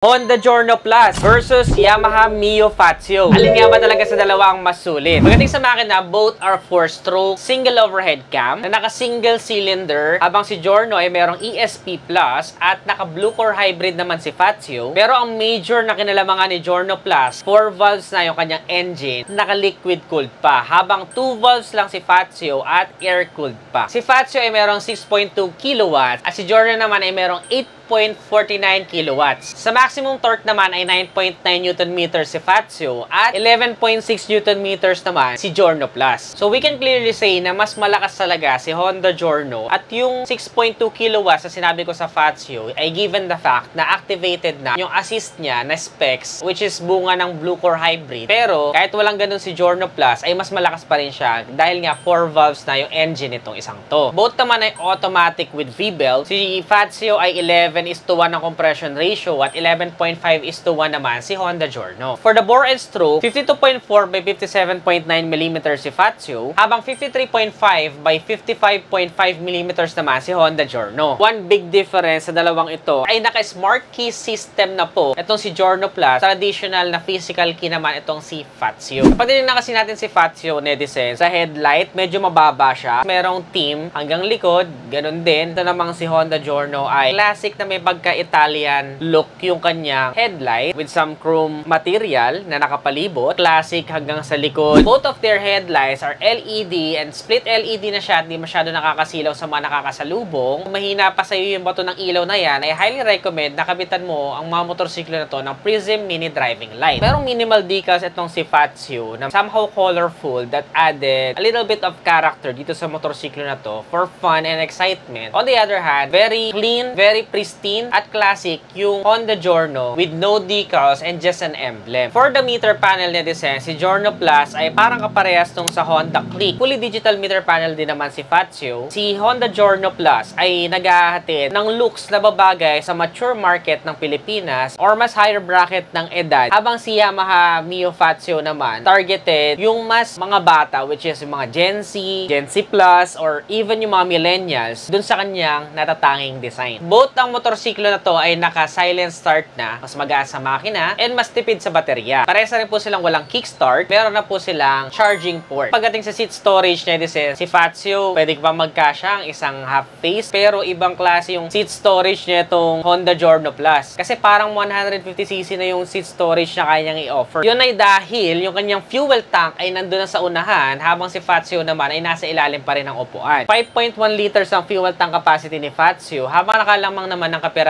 Honda Giorno Plus versus Yamaha Mio Fazio. Alin nga ba talaga sa dalawa ang mas sulit? Pagdating sa makina, both are 4-stroke single overhead cam na naka-single cylinder, habang si Giorno ay merong ESP Plus at naka-blue core hybrid naman si Fazio. Pero ang major na kinalamangan ni Giorno Plus, 4 valves na yung kanyang engine, naka-liquid cooled pa, habang 2 valves lang si Fazio at air cooled pa. Si Fazio ay merong 6.2 kilowatts at si Giorno naman ay merong 8.49 kilowatts. Sa maximum torque naman ay 9.9 Newton meters si Fazio at 11.6 Newton meters naman si Giorno Plus. So we can clearly say na mas malakas talaga si Honda Giorno, at yung 6.2 kilowatts na sinabi ko sa Fazio ay given the fact na activated na yung assist niya na specs, which is bunga ng blue core hybrid. Pero kahit walang ganun si Giorno Plus ay mas malakas pa rin siya dahil nga 4 valves na yung engine nitong isang to. Both naman ay automatic with V-belt. Si Fazio ay 11:1 ang compression ratio at 11.5:1 naman si Honda Giorno. For the bore and stroke, 52.4 by 57.9 mm si Fazio, habang 53.5 by 55.5 mm naman si Honda Giorno. One big difference sa dalawang ito ay naka-smart key system na po itong si Giorno Plus. Traditional na physical key naman itong si Fazio. Kapag na kasi natin si Fazio, netizen, sa headlight, medyo mababa siya. Merong team hanggang likod, ganun din. Ito namang si Honda Giorno ay classic na may pagka-Italian look yung kanyang headlight with some chrome material na nakapalibot. Classic hanggang sa likod. Both of their headlights are LED and split LED na siya at di masyado nakakasilaw sa mga nakakasalubong. Kung mahina pa sa'yo yung bato ng ilaw na yan, ay highly recommend na kabitan mo ang mga motorsiklo na to ng Prism Mini Driving Light. Merong minimal decals itong si Fazio na somehow colorful that added a little bit of character dito sa motorsiklo na to for fun and excitement. On the other hand, very clean, very pristine at classic yung Honda Giorno with no decals and just an emblem. For the meter panel na design, si Giorno Plus ay parang kaparehas nung sa Honda Click. Fully digital meter panel din naman si Fazio. Si Honda Giorno Plus ay naghahatid ng looks na babagay sa mature market ng Pilipinas or mas higher bracket ng edad, habang si Yamaha Mio Fazio naman targeted yung mas mga bata, which is yung mga Gen Z Plus, or even yung mga millennials dun sa kanyang natatanging design. Both ang motorsiklo na to ay naka-silent start na, mas magaan sa makina, and mas tipid sa baterya. Parehas na rin po silang walang kickstart, meron na po silang charging port. Pagdating sa seat storage niya, si Fazio, pwede pa magkasya ang isang half face, pero ibang klase yung seat storage niya itong Honda Giorno Plus. Kasi parang 150cc na yung seat storage na kaya niyang i-offer. Yun ay dahil yung kanyang fuel tank ay nandun na sa unahan, habang si Fazio naman ay nasa ilalim pa rin ng upuan. 5.1 liters ang fuel tank capacity ni Fazio, habang nakalamang naman ng kapira